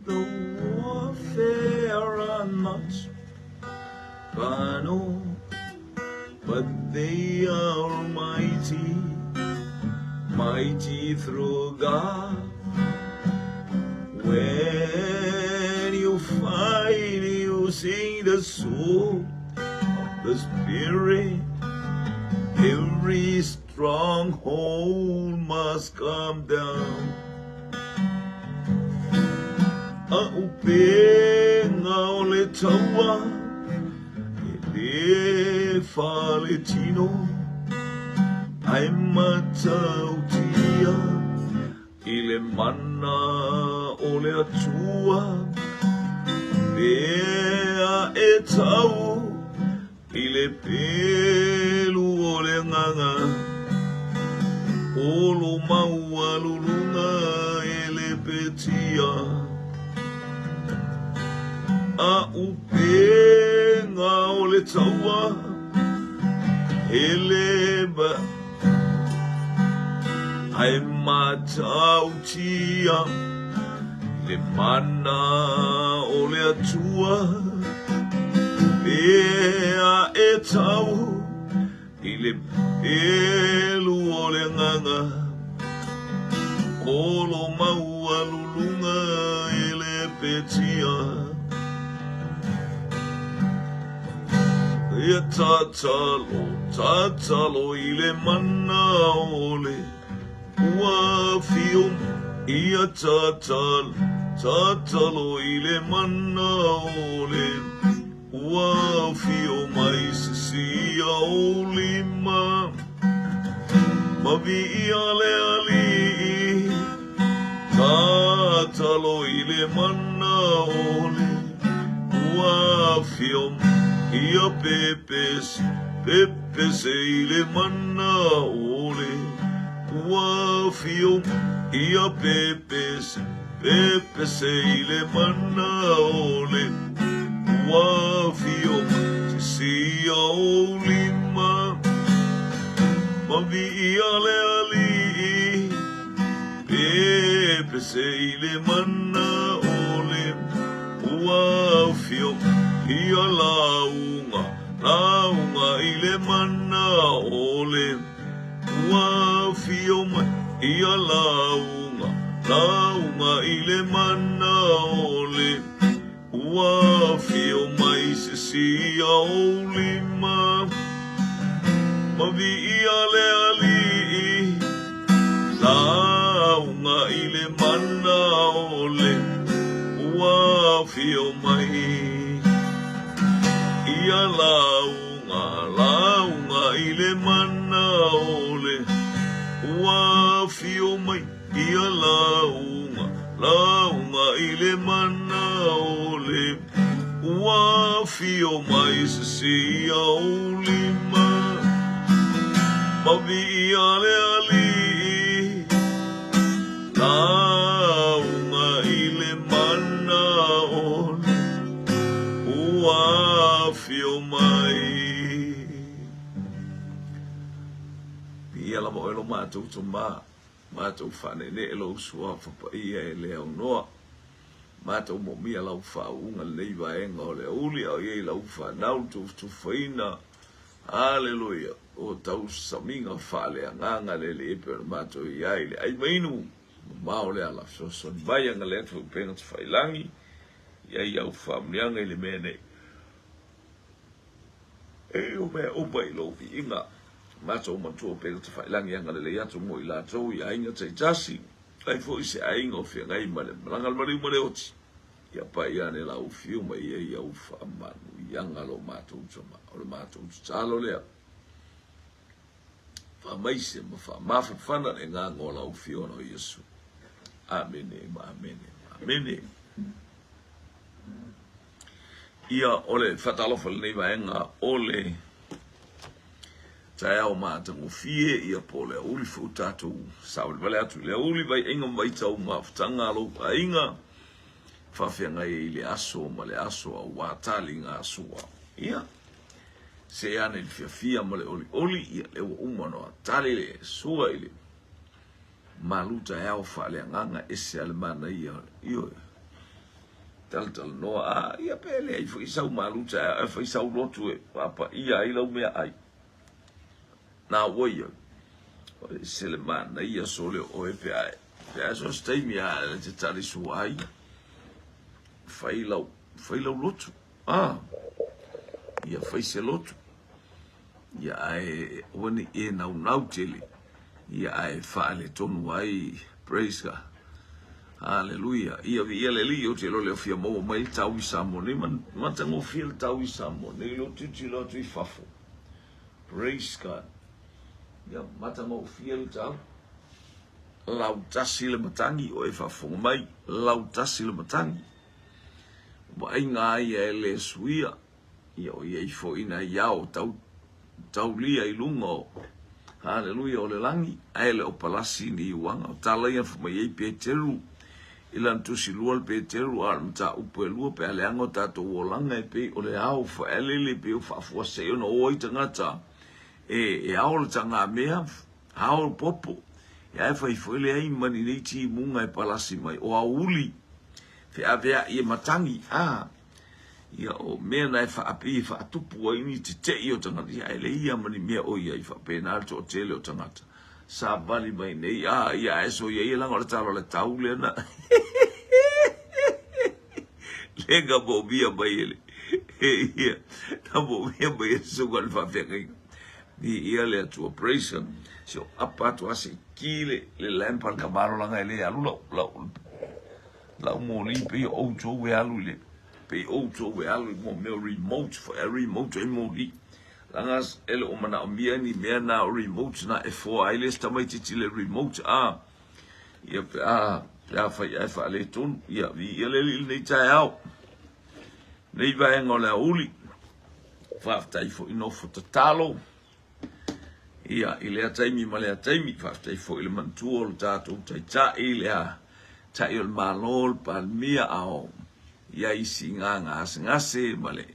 the warfare are not carnal, but they are mighty, mighty through God. When you fight using the sword of the Spirit, every stronghold must come down. Aupenga ole tawa, ele faletino, aimatautia, ile mana ole atua, bea etau, ile pelu ole nganga, olo maua lulunga ele petia. Aupenga ole tawa, eleba ai matautia, le mana ole atua, bea etau, ile pelu ole nganga, olo maua lulunga ele petia. Ia tatalo ile mana ole ua fium. Ia tatalo ile mana ole ua fium ai sisia olima mavi ale ali tatalo ile mana ole ua fium. Ia pepes ile mana ole ua fium. Ia pepes ile mana ole ua fium. Sia olima mavi ale ali pepes ile mana ole ua fium. Ia launga ile mana ole ua fium. Ia launga ile mana ole ua fium. Ai sia olima mavi ale ali launga ile mana ole ua fium. Ia launga ile mana ole ua fium. Ia launga ile mana ole ua fium. Ai sia olima mavi ale ali launga ile mana ole ua fium. Ia la mo elo matou toma matou fanene elo sua fa ia ele noa matou mo mia lau faunga nei vaenga o le uli o ia lau fa nau tu faina. Haleluia. O tau saminga fale nganga le per matou ia ile ai mainu mau le ala so vai nga le tu penga tu failangi ia ia u famlianga ile mene e o me o bai lo inga matou mantua penga tu failangi nga le ia tu mo ila tu ia inga te jasi ai fo ise ai ngo fe ngai male langal mari mo le oti ia pa ia ne la u fiu mai ia u famanu ia ngalo matou toma o matou tsalo le fa mai se ma fa fana e nga ngola u fiu no Yesu. Amen. Ia ole fatalo fal nei vaenga ole tae o matango fie ia pole uli fu tatu saul vale atu le uli vai inga mai tau mafutanga lo inga fafenga ile aso male aso a watali nga aso ia se ane il fia male oli ia le umano tali le sua ile maluta ya fa le nganga ese almana ia io tal no ia pele ai foi sau malu cha foi sau lotu apa ia ilo me ai na woia Seleman na ia sole o e pe ai pe so stay mi a te tari suai fai lau lotu ia fai se lotu ia ai wani e nau tele ia ai fale tonu ai praise God. Hallelujah. Ia le li o te lo le fia mo mai tau I samone man tango feel tau I samone lo tu fafo. Praise God. Ia matango feel tau lau tasi le matangi o e fafo mai lau tasi le matangi. Wa inga ia le suia ia o ia fo ina iao tau lia I lungo. Hallelujah o le langi aele o palasi ni wanga tala ia fo mai pe teru ilan tu si lual pe teru ar mta upo lua pe ale ango tato wolanga e pe o le au fo elele pe o fafua se ono o I tangata e au le tanga mea au popo ia e fai fo ele ai mani nei ti munga e palasi mai o auli fe avea I matangi ia o mea nai fa api fa atupu ai ni te I o tangata ia ele ia mani mea o ia I fa pe na alto o tele o tangata sa vali mai nei ia eso ia langa o le talo le tau le na lega bo bia mai ele ia ta bo bia mai so gal fa fengai ni ia le tu operation so apato ase kile le lampar kabaro langa ele alu la mo li pe o to we alu le pe o to we alu mo me remote for a remote mo li langas ele o mana mia ni mea na remote na e fo ai le sta mai titile remote ia ya fa le tun ia vi ele nei tai au nei vai ngola uli fa tai fo ino fo talo ia ile tai mi male tai mi fa tai fo ile mantuo tato tai ile tai il malol palmia ao ia isinga ngase male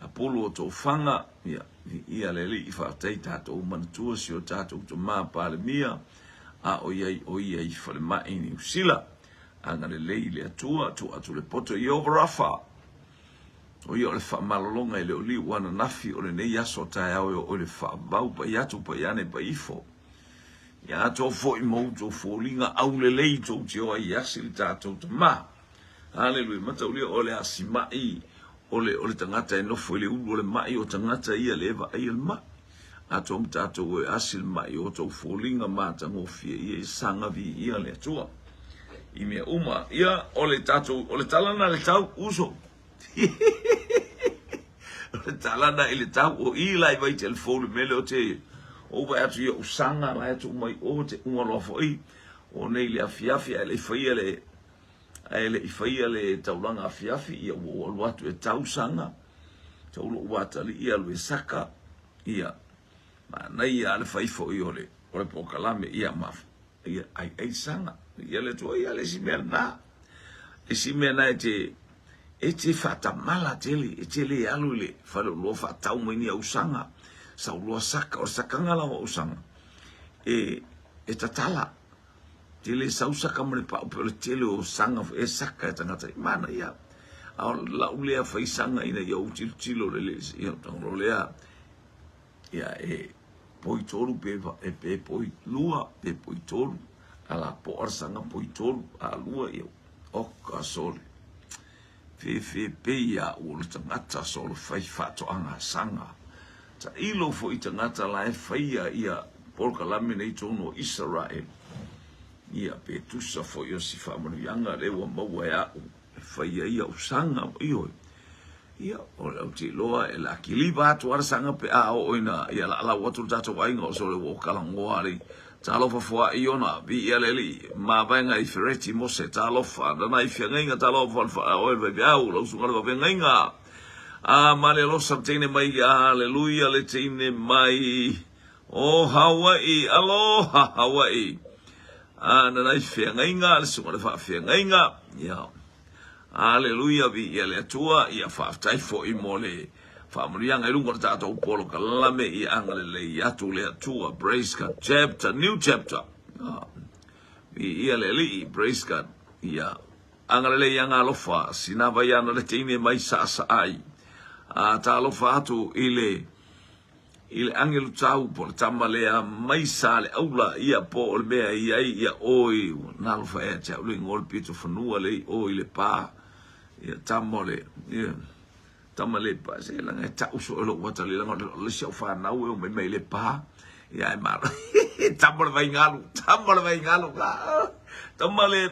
apolo to fanga ia le li fa tai tato mantuo si o tato to ma palmia o ia I fa le mai ni usila anga le le atua tu le poto I overafa o ia le fa malolonga le oli wana nafi o le nei aso tai o le fa bau pa ia tu pa iane pa ifo ia to fo I mo to fo linga au le to tio ia sil tato to ma hallelujah mata o le asimai o le tangata no fo le u le mai o tangata ia leva ai le ma atom tato o asil mai o to folinga mata ngo fie I sanga vi ia le tua I me uma ia o le tato o le talana le tau uso o le talana ile tau o I lai vai telefone mele o te o vai atu ia usanga lai atu mai o te unga lo foi o nei le afiafi ele faia le taulanga afiafi ia o watu e tau sanga tau wata li ia lo saka ia ma nei ale fai fo iole o le pokalame ia maf ia ai sanga ia le to ia le simerna e te fata mala tele le alu le fa lo fa tau mai ni usanga sa lo saka o sakanga la usanga e tatala tele sa usaka mo le pa o le tele o sanga e saka tangata mana ia a la ulea fai sanga ina ia utilo le ia tangro lea ia poi tolu pe poi lua pe poi tolu ala por sanga poi tolu a lua ia o ka sole fe pe ia o tangata solo fai fato anga sanga ta ilo fo tangata la fai ia por kalame nei tono Israel ia pe tusa fo yo si fa mo yanga le wa mo ya fai ia usanga io ia o le uti loa e la kiliba atu ara sanga pe o ina ia la watu tato wainga o sole wo kalangoari talo fa fua iona bi ia leli ma venga I fereti mo se talo fa na I fianga talo fa o be au lo sunga va venga male lo sabtene mai hallelujah le tine mai o Hawaii aloha Hawaii na I fianga le sunga fa fianga ia hallelujah vi ia le tua ia fa tai fo I mole fa murianga I lungo tato polo kalame I angale le atu le tua praise God chapter new chapter vi ia le li praise God ia angalele yang alofa sinava yana le tine mai sa ai ta alofa atu ile angelu tau por tamalea mai sale aula ia po o mea ia oi na alofa e te ulu ngol pito fanua le o ile pa ia tamole ia tamale pa se langa tau so lo wata le langa le se fa na o me le pa ia e mar tamole vai ngalu ka tamale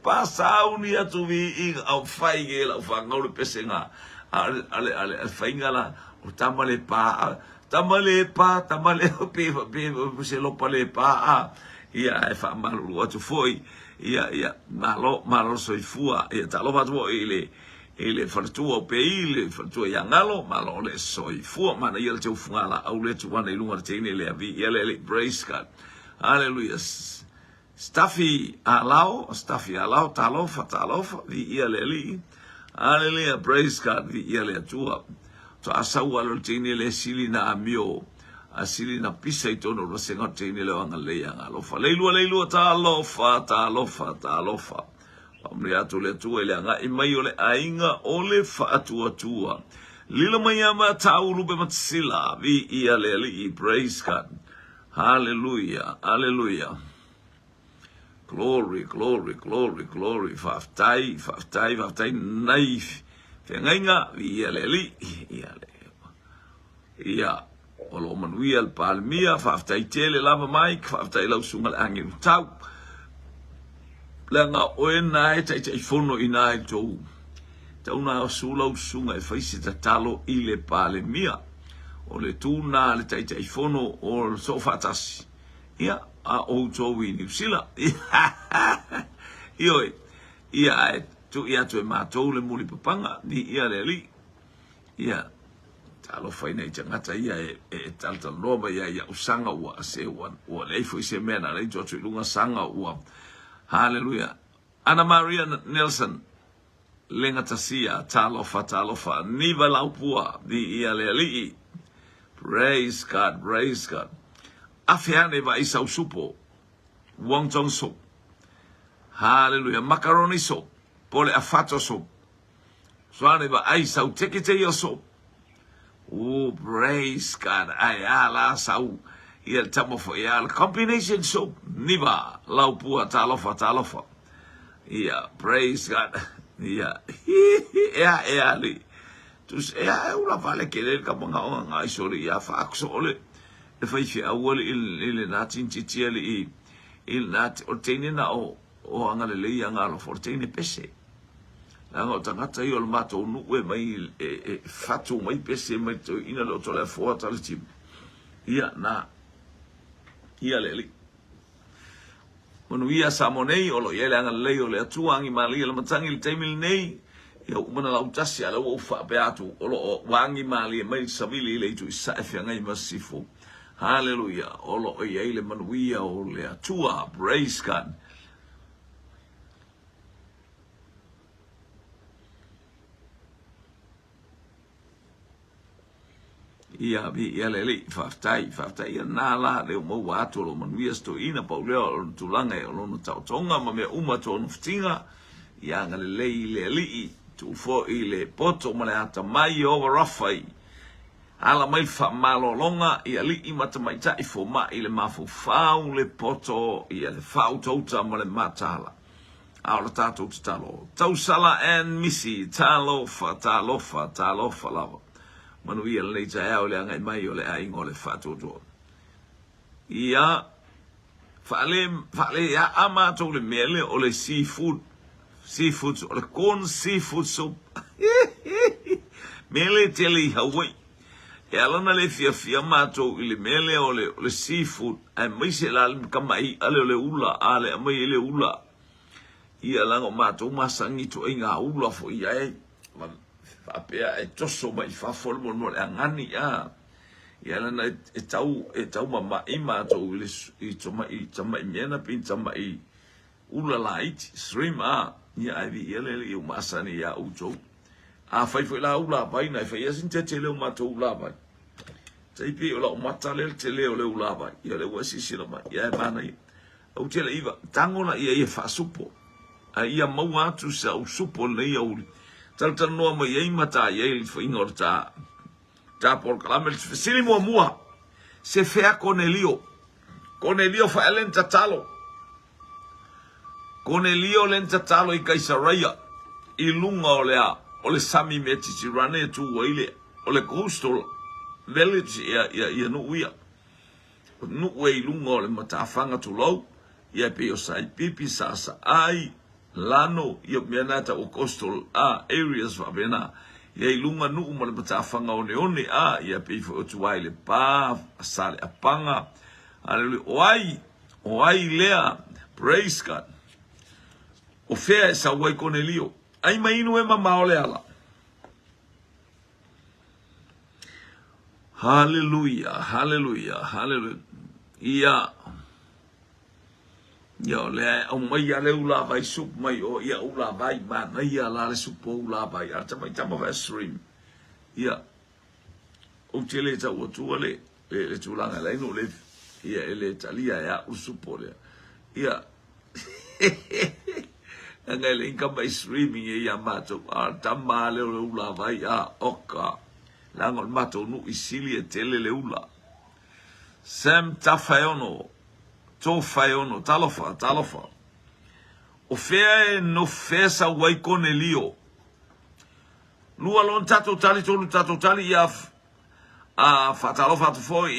pa sauni atu vi i au fai ge la fa ngol pesenga ale fai ngala o tamale pa pe se lo pale pa ia e fa malu atu foi ia malo soifua ia talo vatu ile fartua pe ile fartua ia ngalo malo le soifua mana ia te ufungala au le tu wana ilunga te ine le avi ia le praise God hallelujah Staffy alao talofa vi ia le li hallelujah praise God vi ia le tua to asau alo te ine le sili na amio asili na pisa i tono lo senga te ine le wanga le anga alofa leilua talofa Amri atu le tua ile anga i mai ole ainga ole fa atua lila mai ama tau rube matsila vi ia le li praise God hallelujah glory faftai naif fengainga vi ia le li ia olo manuia al palmia faftai tele lava mai faftai lau sunga le angi tau langa oe nai tai fono i nai tau na sulau sunga e faisi ta talo i le pale mia o le tūna le tai fono o sofa tasi ia a o tau i New Zealand ia e tu ia tu e mātou le muli papanga ni ia le li ia talo faina i tangata ia e taltal nova ia usanga ua se ua leifo i se mena le tu atu ilunga sanga ua hallelujah Ana Maria Nelson lenga tasia talofa niva laupua di ia le li praise God afiane va isa usupo wonton soup hallelujah macaroni soup pole afato soup soane va isa utekite yo soup oh praise God ayala sau ia tamo fo ia combination soup niva laupua talofa ia praise God ia li tus ula vale que le kapanga nga isori ia fa aksole e fai fi awol il natin titieli il nat ortenina o anga le ia nga lo fortene pese la ngo tangata io lo mato nu e mai fatu mai pese mai to ina lo to le forta le tim ia le Manu ia samonei o lo iele anga lei o le atuangi mali le matangi le taimil nei ia umana la utasi ala o fa beatu o lo wangi mali mai savili le tu isa e ngai masifo hallelujah o lo iele manu ia o le atua praise God ia le faftai nala le mo watu lo manuia sto ina pauleo tulanga lo no tautonga ma me uma to no ftinga ia ngale le tu fo ile poto ma le ata mai over rafai ala mai fa malo longa ia li mata mai ta fo ma ile mafu fau le poto ia le fau tota ma le matala ala tatu talo tausala en misi talofa lava Manu ia le tae o le angai mai o le ainga o le whātotoa. Ia, whale ia amato le mele o le seafood, o le corn seafood soup. Mele te li Hawaii. E alana le fia mato i le mele o le seafood, ai mai se la le kamai ale o le ula, ale a mai le ula. Ia langa mato masangi to inga ula fo ia e. Apea e toso mai fa formo mo le angani ia lana e tau mama ima to i toma mena pin tama i ula light stream ia ai vi ele i masani ia uto a fai foi la ula pai na fai asin te le ma to ula pai sei pi o mata le te le ula pai ia le wasi sila mai ia mana i au te le iva tango na ia fa supo ia mau atu sa usupo nei auli tal no mo ye mata ye fo ingorta ta por kalamel sili mua se fea Cornelio fa elen tatalo Cornelio len tatalo I Kaisarea I lunga o le sami meti tirane tu wile o le coastal village ia no uia no wei lunga o le matafanga tu lau ia pe o sai pipi sasa ai lano ia menata o coastal areas va bena ia lunga no mo le matafanga o ne ia pe fo tu wile pa sale apanga ale oai lea praise God o fea sa wai Cornelio ai mai no e mama ole ala hallelujah ia le o mai ale ula vai sup mai o ia ula vai ma ia la le sup ula vai ata mai tama va stream ia o tele ta o tu le tulanga le no le ia ele talia ya usupole ia Angele inka by streaming ia mato tama le ula vai oka langol mato nu isili tele le ula Sam tafayono talofa o fea no fesa wai Cornelio lua lon tato tali ia fatalofa tu foi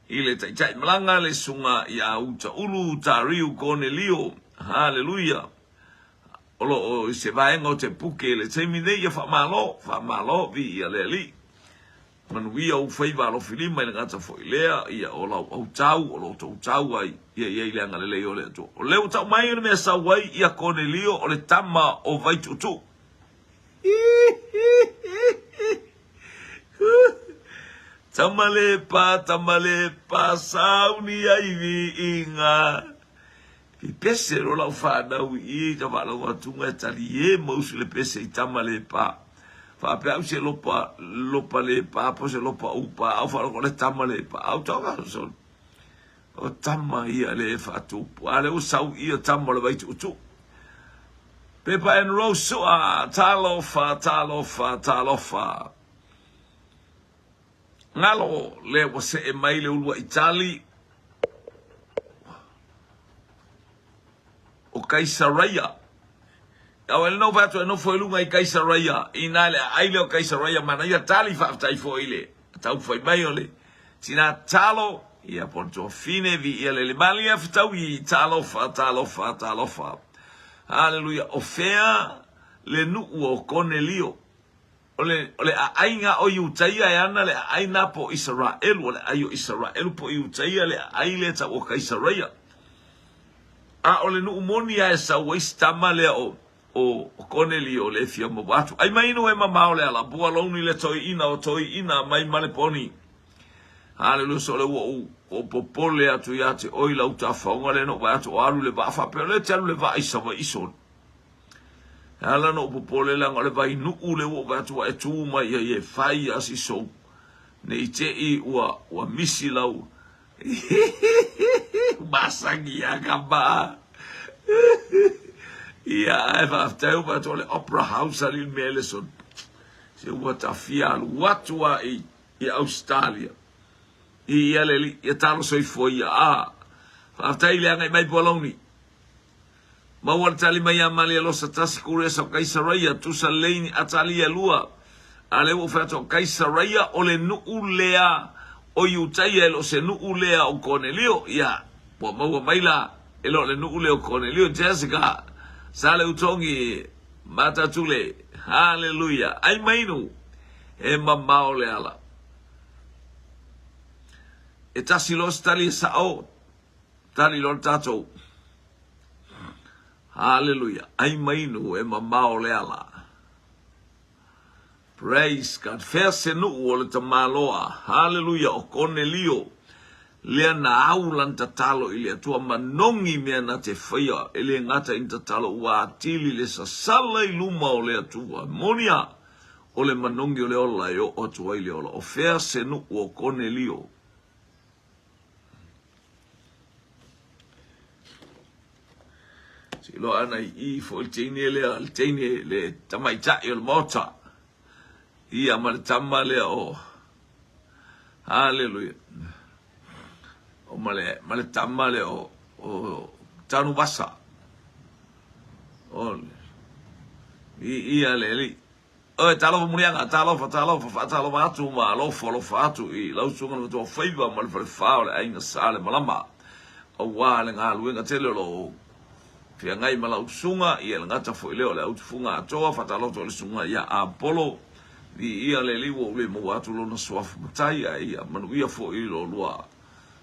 ile tai malanga le sunga ia uta ulu tariu Cornelio hallelujah o se vai ngo te puke le te mine ia fa malo vi ia le li man wi o fai va lo filima le ngata foi lea ia o lo tau ai ia ile ngale le o le to o le tau mai me sa wai ia Cornelio o le tama o vai tutu tamale pa sauni ai vi inga I pese ro la fa na wi ta va lo tunga tali mo su le pese tamale pa fa pe se lo pa le pa po se lo pa upa au fa lo le tamale pa au ta so o tama ia le fa tu ale o sau ia tamale vai tu pepa en roso talofa ngalo le o se e mai le ulua Itali o Kaisarea au el no vato no foi lunga I Kaisarea ina le ai le o Kaisarea mana ia tali fa tai foi le tau foi mai ole sina talo ia porto fine vi ia le malia tau I talofa hallelujah o fea le nu o Cornelio ole ainga o Utaia e ana le aina po Israel ole ayo Israel po Utaia le aile ta o Kaisarea ole nu monia esa westama le o Cornelio le fia mo batu ai mai no e mama ole ala bua loni le toi ina mai male poni hallelujah so le o popole atu yate oi la uta faunga le no batu alu le ba fa pe le telu le va isa va ison ala no popole la ngole vai nu ule wo batu e tu mai ye fai asi so nei te I wa misi lau Masagi akaba ia eva tau batu le opera house ali Melison se wata fial watua I Australia ia le ia talo soi foi fa tai le ngai mai boloni ma wa tali mai amali lo satasi kure so Kaisarea tu saleni atali lua ale wo fa to Kaisarea ole nu ulea o Utaia lo se nu ulea o Cornelio ia po mo maila elo le nu ulea o Cornelio Jessica sale utongi mata tule hallelujah ai mainu e mamma ole ala e tasi los tali sao tali lor tato hallelujah ai mainu e mamma ole ala praise God fese nu ole tamaloa hallelujah o Cornelio le na aulan tatalo ile tua manongi me na te fia ele ngata in tatalo wa tili le sala iluma ole atua monia ole manongi ole ola yo o tua ile ola o fese nu o Cornelio lo ana I fo il tini le tamai cha il mota ia mal tamale o hallelujah o male tamale o tanu basa o ia le o talo mulianga talo matu ma lo fatu I lo sunga no to favor mal fa ainga sale malama o wale nga luenga tele lo fia ngai mala usunga ia ngata fo leo le ufunga atoa fatalo to le sunga ia apolo ia le liwo le mo atu lo na swaf mutai ia manu ia fo I lo lua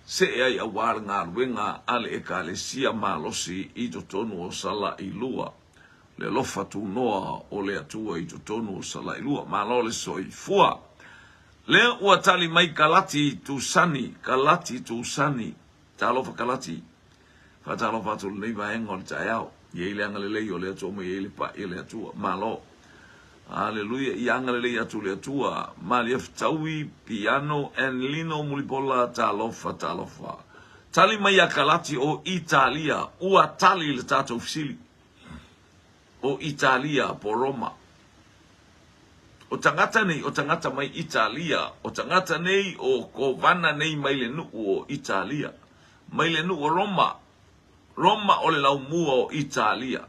se ai a wale nga luenga ale ekalesia malosi I to tonu o sala I lua le lofa tu noa o le atua I to tonu o sala I lua malo le soi fua le ua tali mai kalati tu sani talo fa kalati fatalo fatu nei va engol tayao ye ile angale le yo le to mo ye ile pa ile atua malo hallelujah yangale le atua mali tawi piano and lino mulipola talo fa tali mai kalati o Italia ua tali le tato ufsili o Italia po Roma o tangata mai Italia o tangata nei o kovana nei mai le nu o Italia mai le nu o Roma o le lau mua o Italia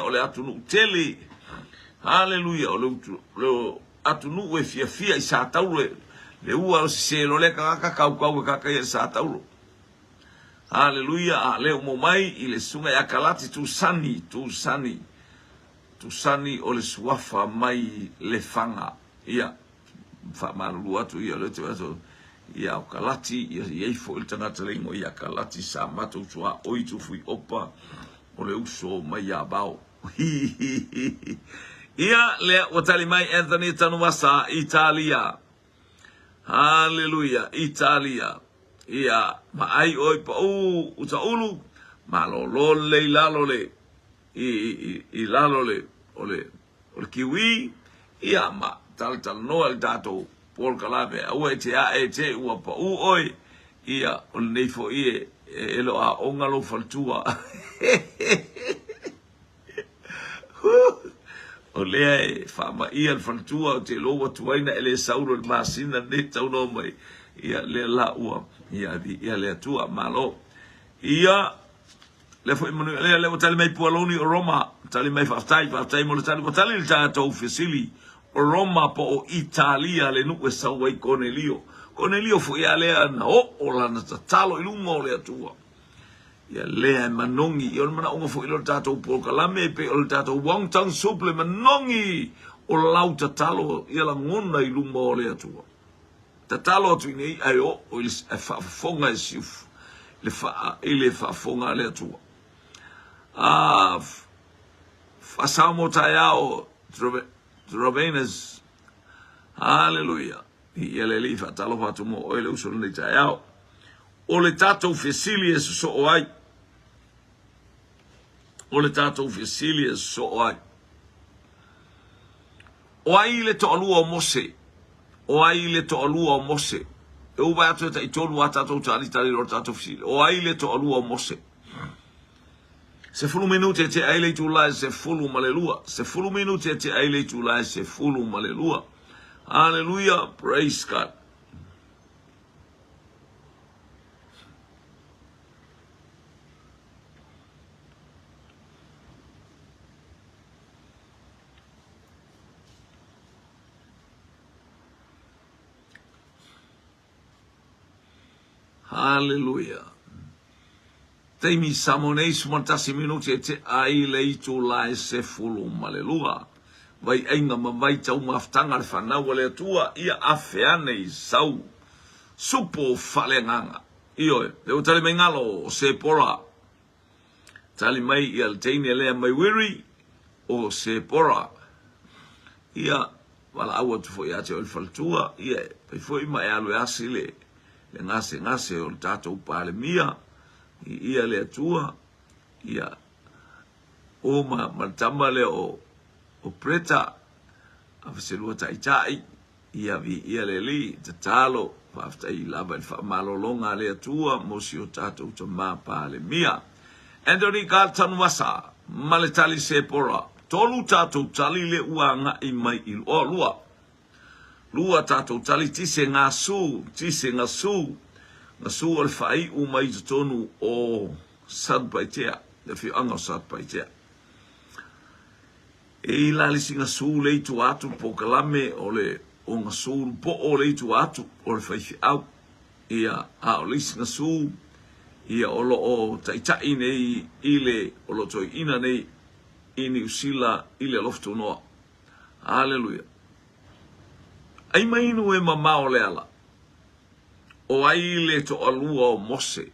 o le atunu tele hallelujah o le atunu e fia I sa tauro le ua o se lo le kaka kaka I sa tauro hallelujah le mo mai I le sunga ya kalati tu sani o le suafa mai le fanga ia fa malu atu ia le te aso ia o kalati ia fo il tangata le ngo ia kalati sa matu tua o I tu fui opa o le uso mai ia bao ia le o tali mai Anthony Tanumasa Italia hallelujah Italia ia ma ai oi pa u taulu ma lo le lalo le I lalo le o le kiwi ia ma tal no el dato por calave o te ua pa u oi ia o nei fo I elo a ongalo faltua o le fa ma ia el faltua te lo tuaina ele sauro el masina ne tau no mai ia le la ua ia le tua malo ia le foi manu le tali mai pualoni o Roma tali mai faftai mo le tali il tato ufisili o Roma po o Italia le nu e sawai Cornelio foi ale na o la na talo I lungo le atua ia le manongi o mana unga foi lo tato po kalame pe o tato wang tang suple manongi o lau talo ia la ngona I lungo le atua talo tu nei ai o il fa fonga sif le fa ile fa fonga le atua fasamo tayao Robenes hallelujah ia le lifa talo fatu mo o le uso le tayao o le tato Ficilius so oai o le le to alua o Mose e u ba to ta itolu ata to tali lo tato Ficilius o ai le to alua o Mose se fulu minute te aile tu la se fulu malelua se fulu minute te aile tu la se fulu malelua hallelujah praise God hallelujah te mi samonei sumantasi minuti te aile tu la se fulu malelua vai ainga mamai tau maftanga le whanau le atua ia awheane sau supo whalenganga ioe le o tali mai ngalo o se pora tali mai ia le teine lea mai wiri o se pora ia wala awa tu fo ia te o le faltua ia pai fo ima e alo e asi le ngase o le tatou pale mia ia le atua ia o matama le o preta a faselua taitai ia le li te talo whaftai lava i whamalolonga le atua mosi o tatou ta mapa le mia Anthony Carlton wasa, maletali se pora. Tolu tatou tali le ua nga I mai il o lua. Lua tatou tali tise ngā su, ngā su o le whai u mai tonu o Sadpaitea, le whianga o Sadpaitea. E la lisi ngā su le itu atu po kalame o le o ngā su po o le itu atu o le whaifi au. Ia a o lisi ngā su, ia o lo o taitai nei ile o lo toi ina nei ini usila ile loftu noa. Hallelujah. Ai mainu e mamao le ala. O ai le to alua o Mose.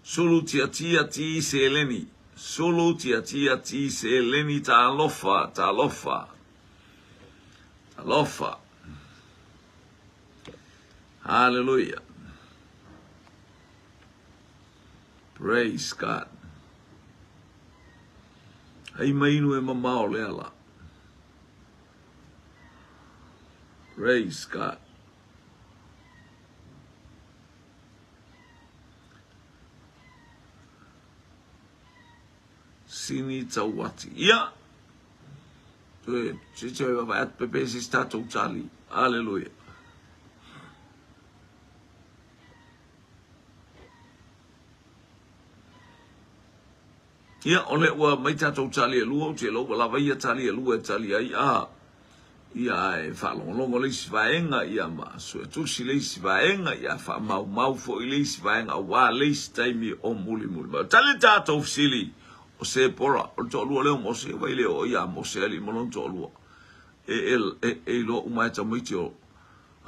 Sulu tia ti se leni. Sulu tia ti se leni ta alofa. Alofa. Hallelujah. Praise God. Ai mainu e mamao le ala. Praise God. Sini tawati. Ia. Se va at pepe si stato Charlie. Hallelujah. Ia ole ua mai tatou tali e lua, te lau wala vai a tali e lua e tali ai a. Ia e whalongolongo leisi vaenga, ia ma sue tusi leisi vaenga, ia wha mau fo I leisi vaenga, wā leisi taimi o muli. Tali tatou fisili, o se pora, o to lua leo mo se vai leo, ia mo se ali monon to lua. E lo umai ta moiti o,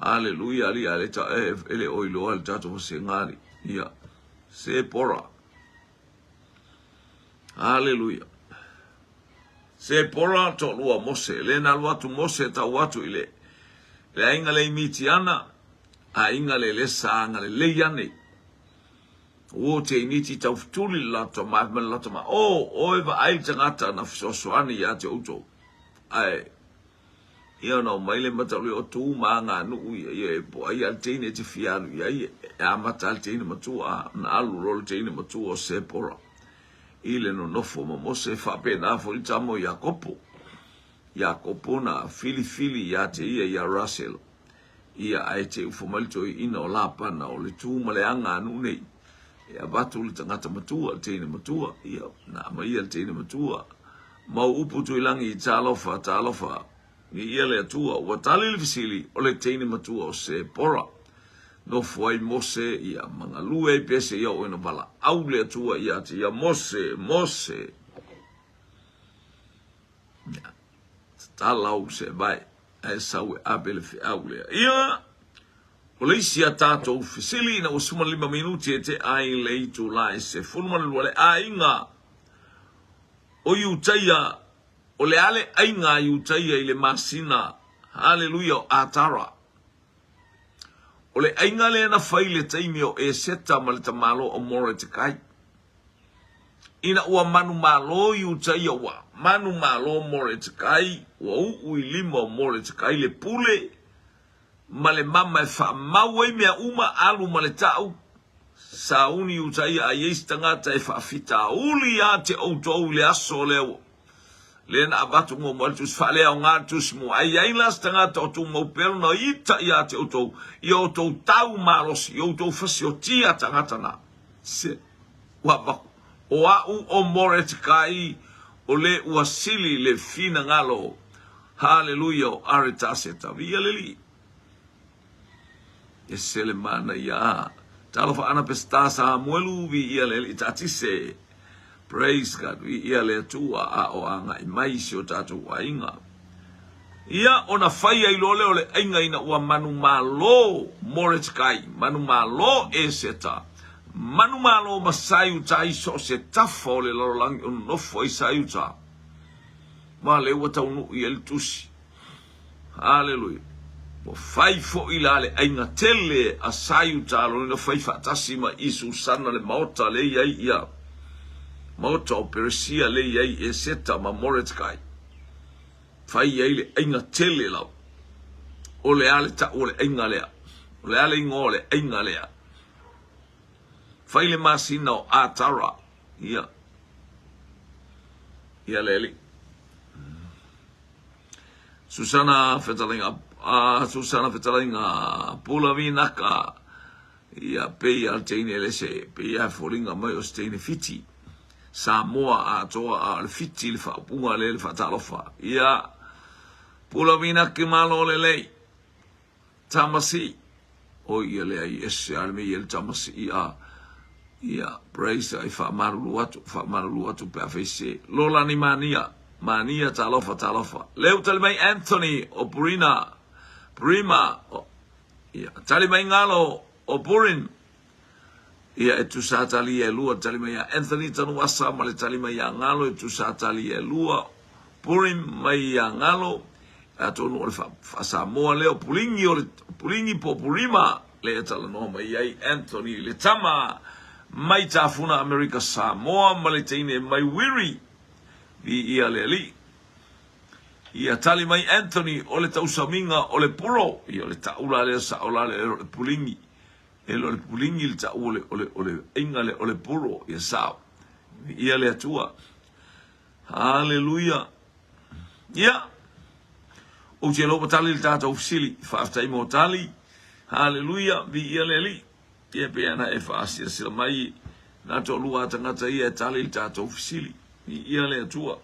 hallelujah, ali ale ta, ele o ilo ali tatou se ngari, ia, se pora. Hallelujah. Se pora to lua Mose, le na lua tu Mose ta watu ile. Le ainga le mitiana, a inga le saanga le yane. O te initi tau futuli la to maafman la to ma. O eva ai tangata na fisosoani ya te uto. Ai. Ia no maile matauli o tu maanga nu ia po ai al teine te fiaru ia ia amata al teine matua na alu rol teine matua se pora. Ile no nofo ma Mose fa pena fo itamo Yakopo na fili ya te ia Russell ia ai te ufomalito ina o lapa na o le tu maleanga anu nei ia batu le tangata matua teine matua ia na mai le teine matua mau upu tu ilangi I talofa ni ia le atua wa tali le fisili o le teine matua o se pora no foi Mose ia mangalue pese ia o ina bala au le atua ia te ia Mose ia talau se vai e saue abele fi au le ia o le isia tatou fisili na usuma 5 minuti e te ai le tu lai se fulma le ainga o iutaia o le ale ainga iutaia I le masina hallelujah o atara o le ainga le na faile taimi o e seta ma le tamalo o more te kai. Ina ua manu malo iutaia ua manu malo more te kai ua ui 5 o more te kai le pule ma le mama e wha mau e mea uma alu ma le tau sa uni iutaia a yeis tangata e wha fita uli a te outou le aso leo le na abatu mo maltus fale o ngatus mo ai las tangata o tu mo pero no ita ia te outou I outou tau maros I outou fasio tia tangata na se wa o au o more te kai o le uasili le fina ngalo hallelujah o aritase ta via leli e sele mana ia talo fa ana pestasa muelu vi ia leli tatise. Praise God, ia le tua a o anga I mai si o tatu wa inga. Ia ona fai ai lole o le inga ina ua manu malo moretkai, manu malo e seta. Manu malo masayu ta iso se tafo le lorolangi on nofo I sayu ta. Ma le ua taunu I el tusi. Hallelujah. Mo fai fo ila le inga tele a sayu ta lo no fai fatasi ma isu sana le maota le ia. Mauta o Persia le iai e seta ma Moretkai. fai ai le ainga tele lau. O le ale ta o le ainga lea. O le ale ingo le ainga lea. Fai le masina o atara. Ia. Ia leli. Susana Fetalinga Pula Vinaka. Ia pei al teine lese. Pei a foringa mai o steine fiti. Samoa a toa al fiti le fa punga le fa talofa. Ia Pula Vinaki malo le lei. Tamasi. O ia le ai esse alme il tamasi ia. Ia praise ai fa marulu atu pe afese. Lola ni mania talofa. Leu tali mai Anthony o Prima ia tali mai ngalo o Purin. Ia e tu sa tali e lua tali mai Anthony tanu asa ma le tali mai ngalo e tu sa tali e lua Purin mai ngalo atonu o fa Samoa leo pulingi po Purima le tala no mai ai Anthony le tama mai tafuna America Samoa ma le teine mai wiri vi ia le li. Ia tali mai Anthony o le tausaminga o le puro. Ia le taula le sa ola le pulingi. E le pulingi le ta o le inga le o le puro. Ia sao. Ia le atua. Hallelujah. Ia. O te lopa tali le tata ofisili. Whaaftai mo tali. Hallelujah. Vi ia le li. Ia peana e whaasia sila mai. Nato lua tangata ia tali le tata ofisili. Ia le atua.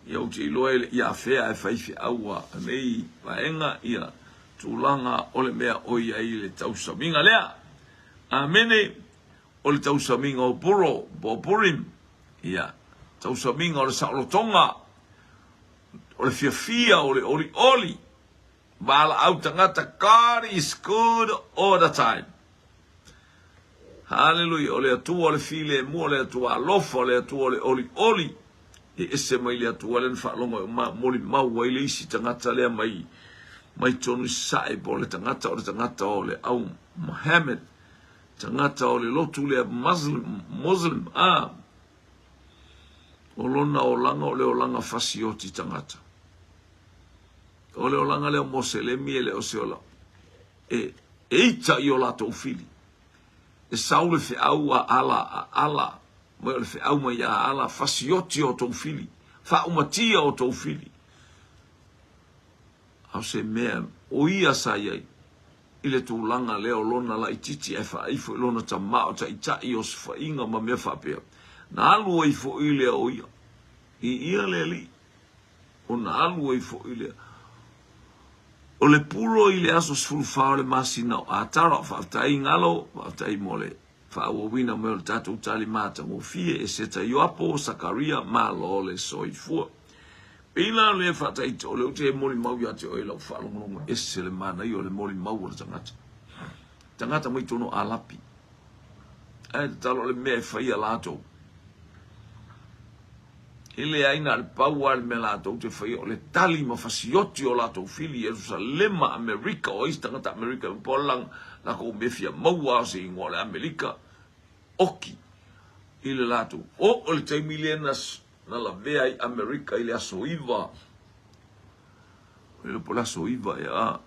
Ia o te loe ia fea e whaifi aua nei vaenga ia tūlanga o le mea o ia i le tausaminga lea. Amene o le tausaminga o puro, po purim. Ia tausaminga o le saolotonga. O le fiafia o le oli. Bala au tangata, God is good all the time. Hallelujah. O le atua o le file mua, o le atua alofa, o le atua o le oli. E ese mai le atua le whaalonga moli mau waile isi tangata lea mai tonu sae po le tangata o le au Muhammad. Tangata o le lotu lea Muslim. O lona o langa o le o langa fasioti tangata. O le o langa lea moselemi e le o seola. E eita i o lato ufili. E saule fe au a ala. Mai le au mai ala fasioti o tau fili. Fa umatia o tau fili. Au se mea o ia sa iai. Ile tūlanga leo lona la ititi e fa ifo lona ta mao ta itai o sfa inga ma mea whapea. Na alu o ifo ile o ia. I ia le li. O na alu o ifo ile. O le puro ile aso sfulufao le masina o atara o whaftai ngalo, whaftai mole. Whaawawina meo le tatou tali mata mo fie e seta Ioapo Sakaria ma lo le soifua. Pila le whatai te o le ute e mori mau ia te o e lau whaalongonongo ese le mana i o le mori mau o le tangata. Tangata mai tono alapi. E te talo le mea e whaia lato. Ele aina le paua le mea lato te whaia o le tali ma fasioti o lato fili Jerusalema Amerika o isi tangata Amerika polang la ko mefia maua se ingo le Amerika. Oki ile lato o le taimilianas na la vea i Amerika ile asoiva ile pola soiva ya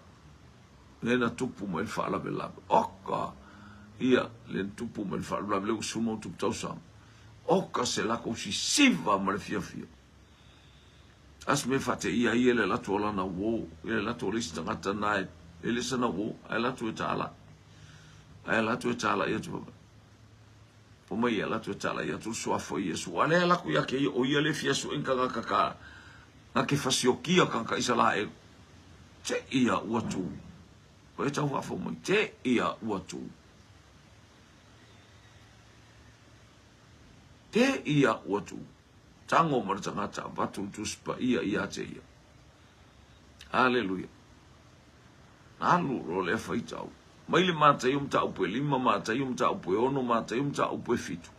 le na tupu mo il fala bella oka ia le tupu mo il fala le sumo tupu tausa oka se la ko si siva mo le fia as me fate ia ile lato la na wo ile lato lista ngata na ile sana wo ai lato tala ia tu po mai ala tu tala ia tu so afo Yesu ale ala ku ya ke o ia le fia so enka ka na ke fasiokia ka isa la e te ia watu o e tau afo mai te ia watu tango mar tangata batu tu spa ia te ia haleluya alu ro le faitau mai le mata ium ta upe lima mata ium ta upe ono mata ium ta upe fitu.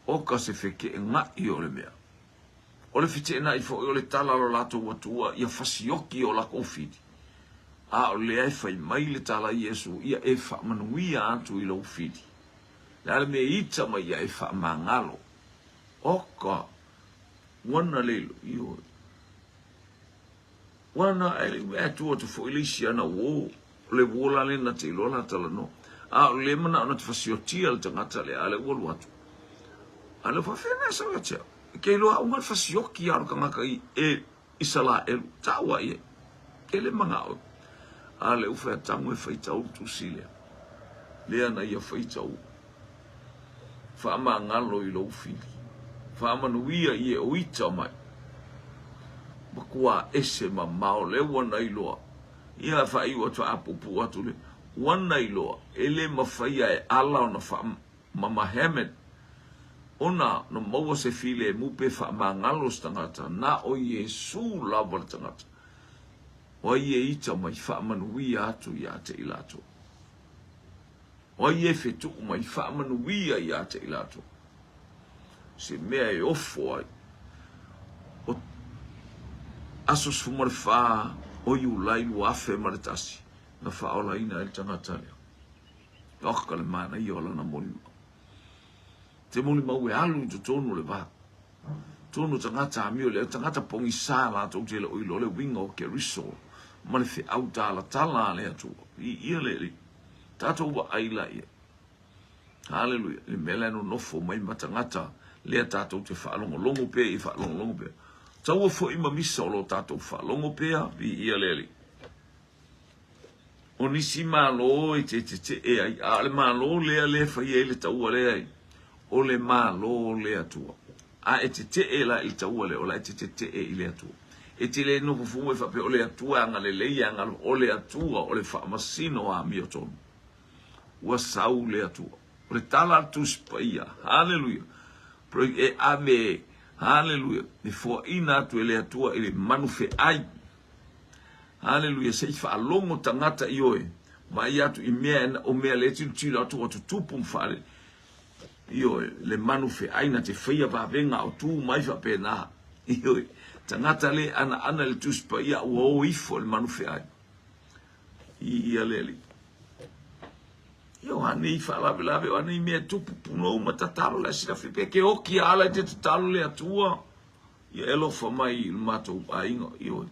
Oka se feke e nga i o le mea. O le fite na i fo i o le tala lo lato watua ia fasioki o la confidi. A o le ai fai mai le tala Yesu ia e fa manuia atu i lo ufidi. Le ale me ita mai ia e fa mangalo. Oka wana lelo io wana ele me tu to fo ilisia na wo le vola le na te lola tala no a le mana ona te fasiotia le tangata le ale wo watu ale fa fena sa wacha ke lo a unga fasioki ar ka ngaka e isala e tawa ye ke le manga o ale u fa tangu e faita u tu sile le ana ia faita u fa ma ngalo I lo fili fa ma no ia ye o ita mai bakua ese ma mao le wana iloa ia fa I watu apupu watu le wana iloa ele mafaya e ala ona fa ma Mohammed ona no maua se file mupe fa mangalo stangata na o Yesu lava tangata o ye ita mai fa manuia atu ya te ilato o ye fetu mai fa manuia ya te ilato se mea e ofo ai o asos fumar fa o yu lai lu afe maritasi na fa ola ina el tangata le okale mana I ola na moli te moli mau e alu to tonu le va tonu tangata amio le tangata pongi sala to te le oilo le wingo ke riso ma le fe auta la tala le atu I le tato wa aila ia hallelujah le mela no fo mai matangata le tato te fa longo pe I fa longo pe tau fo I mamisa o lo tato fa longo pe vi le onisi malo te e ai ale malo le fa ye le tau le ai o le malo le atua a e la I tau le o la te e le atua e te le no fu e fa pe o le atua anga le anga o le atua o le fa masino a mioton wa sau le atua o le tala tu spaia hallelujah pro e ave hallelujah e fo ina tu le atua ile manufe ai hallelujah se fa longo tangata ioe mai atu I mea o mea le tila atu o tupu mfale ioe le manufe ai na te fia va venga o tu mai fa pena ioe tangata le ana le tuspa ia o ifo le manufe ai ia leli io ani fa la o ani mea tupu puno matatalo la sila flipe ke oki ala te tatalo le atua ia elo fa mai il mato ainga ioe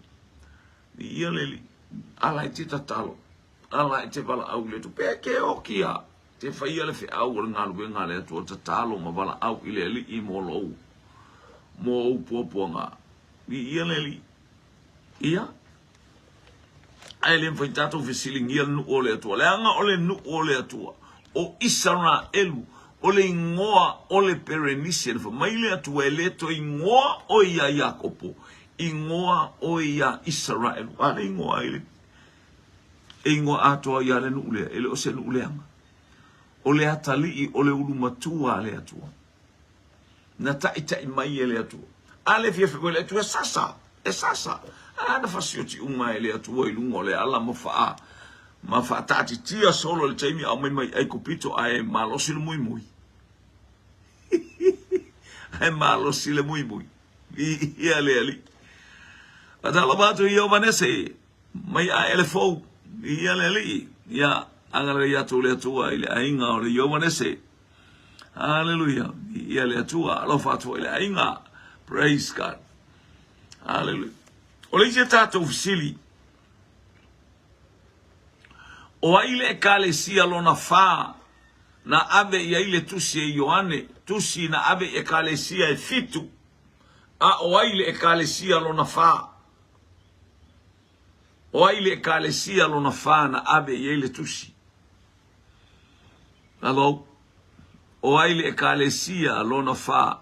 ia leli ala te tatalo ala te bala au le tu pe ke okia te faia le fe au ngalu ngale tu tatalo ma bala au ile li I molo mo poponga ia leli ia ai le foi tato vesiling ia no ole tu le anga ole no ole tu o Isara elu ole ngoa ole perenisian for maile tu ele to ngoa o ia Jakopo ingoa o ia Israel ale ingoa ile ingoa ato ia le nule ele o se nule anga ole atali ole ulu matua ale atua na taita mai ele atua ale fia fe ele atua sasa ana fasioti uma ele atua ilungo le ala ma fa tati tia solo le taimi au mai ai kopito ai malosi le muy ai malosi le muy ia le Atala batu ia vanese mai a elefo ia leli ia angala ia tu le tua ile ainga o le ia vanese hallelujah ia le tua lo fatu ile ainga praise God hallelujah o le tato ofisili o ile kalesia lona fa na ave ia ile tusi e Yohane tusi na ave e kalesia e fitu a o ile e kalesia lona fa o ile kalesia lona fana ave ele tusi alo o ile kalesia lona fa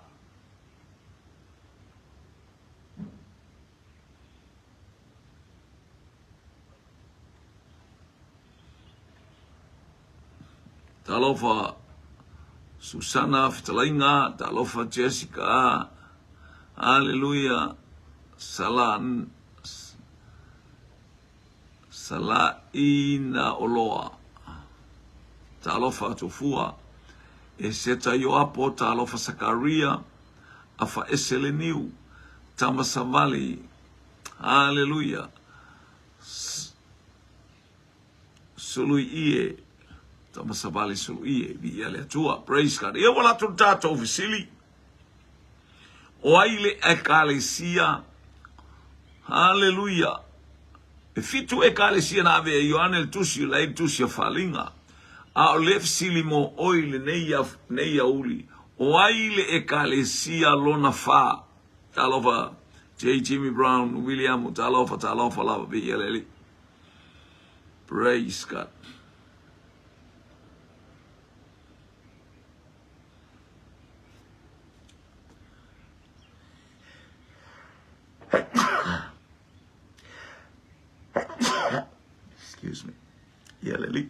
talofa Susana Fitalainga talofa Jessica hallelujah Salaina oloa talofa tofua e seta yo apo talofa Sakaria afa eseleniu tamasavali hallelujah sului tamasavali sului bi ele tua praise God e wala tu tato ofisili o aile ekalesia. Haleluia. E fitu ekalesia na ave Ioane le tusi la tusi falinga. A o lef silimo oile neia uli. O aile ekalesia lona fa. Talova J. Jimmy Brown, William, talova lava BLL. Praise God. Excuse me. BLL.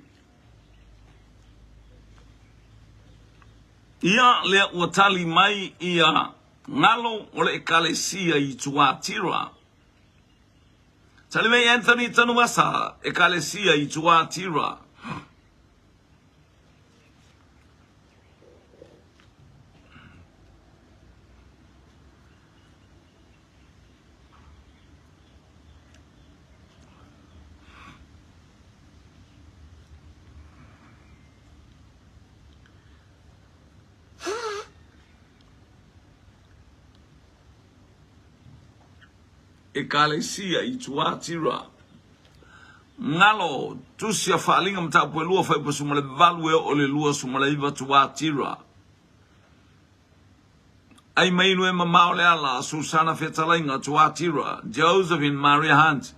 Ia le watali mai ia ngalo ole ekalesia I Tuatira. Salve Anthony Tanumasa, ekalesia I Tuatira. Ekalesia I Tuatira. Ngalo tusia falinga mtapwe lua faipa sumale value ole lua sumale iwa Tuatira. Ai mainu e mamao le ala Susana Fetalainga Tuatira. Josephine Maria Hunt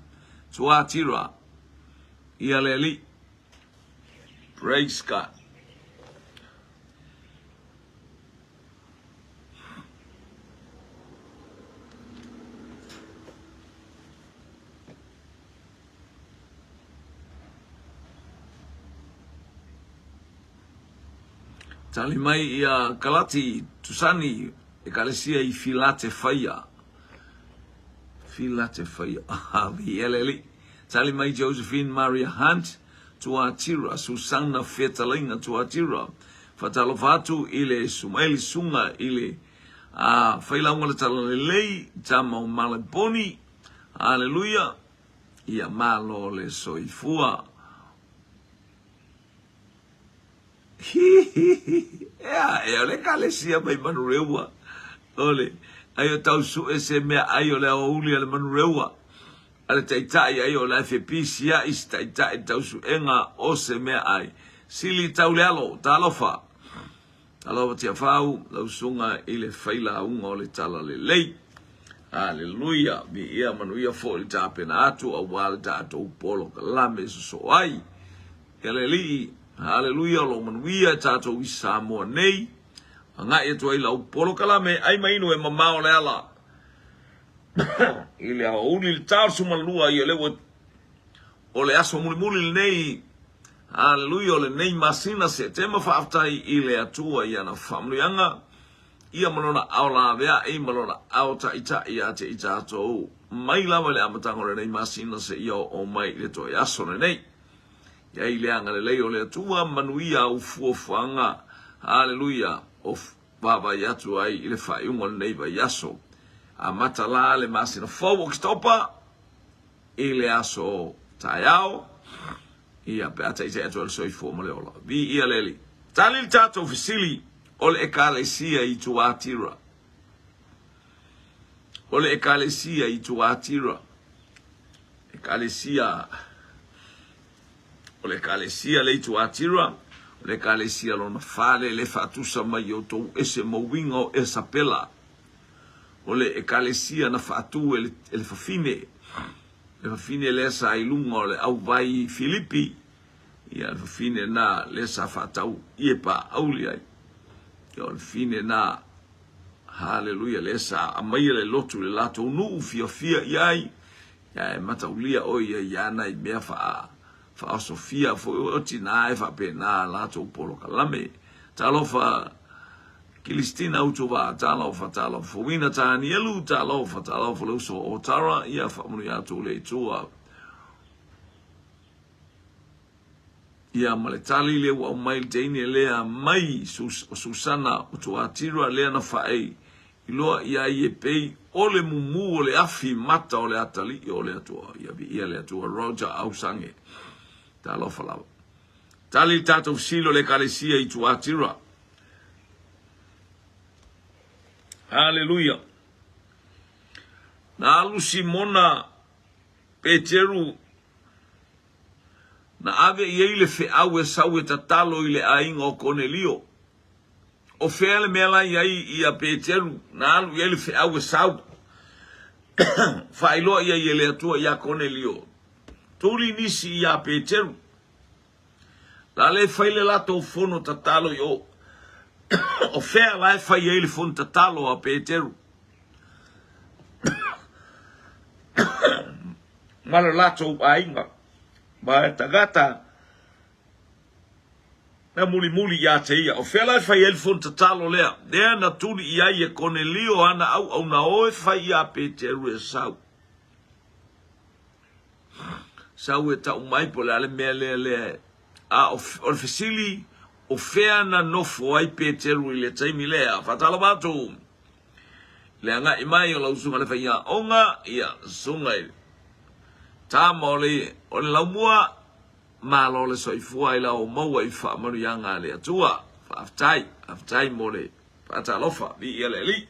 Tuatira. Ia leli. Praise God. Tali mai ia kalati tusani ekalesia I Philadelphia. Philadelphia. Vieleli. Tali mai Josephine Maria Hunt Tuatira. Susana Fetalinga Tuatira. Fatalovatu ile sumaili sunga ile failaunga le talalelei tama o maleboni. Hallelujah. Ia malo le soifua. Ole kalesia mai manurewa. Ole, ayo tau su ese mea ayo le auli ale manurewa. Ale taitai ayo la FPC ya is taitai tau su enga ose mea ai. Sili tau le alo, talofa. Talofa tia fau, lau sunga ile faila unga ole tala le lei. Hallelujah. Mi ia manuia fo li tapena atu, awale ta atu upolo kalame so ai. Keleli. Hallelujah, lo manuia tato I Samoa nei. Anga e tuai lau polo kalame ai mainu e mamao le ala. Ile a uli le tau sumalua I ole o le aso muli nei. Hallelujah, le nei masina se tema whaftai ile atua I ana whamluanga. Ia malona au la vea e malona au ta ita I ate I tato. Mai lava le amatangore nei masina se ia o mai le toi aso nei. Ya ileanga le leo le tua manuia u fuofanga. Hallelujah. Of baba yatu ai ile fai ungo neiva yaso. A matala le masina fowo kistopa. Ile aso tayao. Ia beata ite atu al soi fo maleola. Vi ia leli. Talil tato fisili. Ole ekalesia I Tuatira. Ole ekalesia I Tuatira. Ekalesia. Ole kalesia le Tuatira, ole kalesia lona fale le fatusa mai o tou ese mowinga o esa pela. Ole kalesia na fatu ele fafine. Le fafine le sa ilunga ole au vai Filipi. Ia le fafine na le sa fatau iepa auli ai. Ia le fine na hallelujah le sa amai le lotu le lato nu fia iai. Ia mataulia o ia na I mea faa. Fa Sofia fo otina e fa pena la to polo kalame talofa Kilistina utuva talofa wina tani elu talofa lo so otara ia fa munu ya to le tua ia maletali le wa mai tene le mai Susana Tuatira le na fa ai ilo ia ye pei ole mumu ole afi mata ole atali ole atua ia le atua Roger Ausange talofa lava. Tali tato silo le kalesia I Tuatira. Hallelujah. na alu Simona Peteru na ave i le fe awe sau e tatalo i le ainga o Cornelio. O fele mela i a Peteru na alu i le fe awe sau. Failoa i le atua i a Cornelio. Tuli nisi i a Peteru. La le faile lato fono tatalo i o. O fea lai fai i le fono tatalo a Peteru. Mala lato ainga. Ma tagata na muli ya te ia. O fela fai el fon tatalo lea. Dea na tuli ia ia Cornelio ana au na oe fai ia Peteru e sau. Sau e tau mai po le ale mea lea. A o fesili o fea na nofo ai Peteru i le taimi lea. Fatala batu. Lea nga imai o lau sunga le fai ia onga ia sunga i. Tama o le laumua malo le soifua i la o maua i wha manu yanga le atua. Aftai mo le patalofa vi ia le li.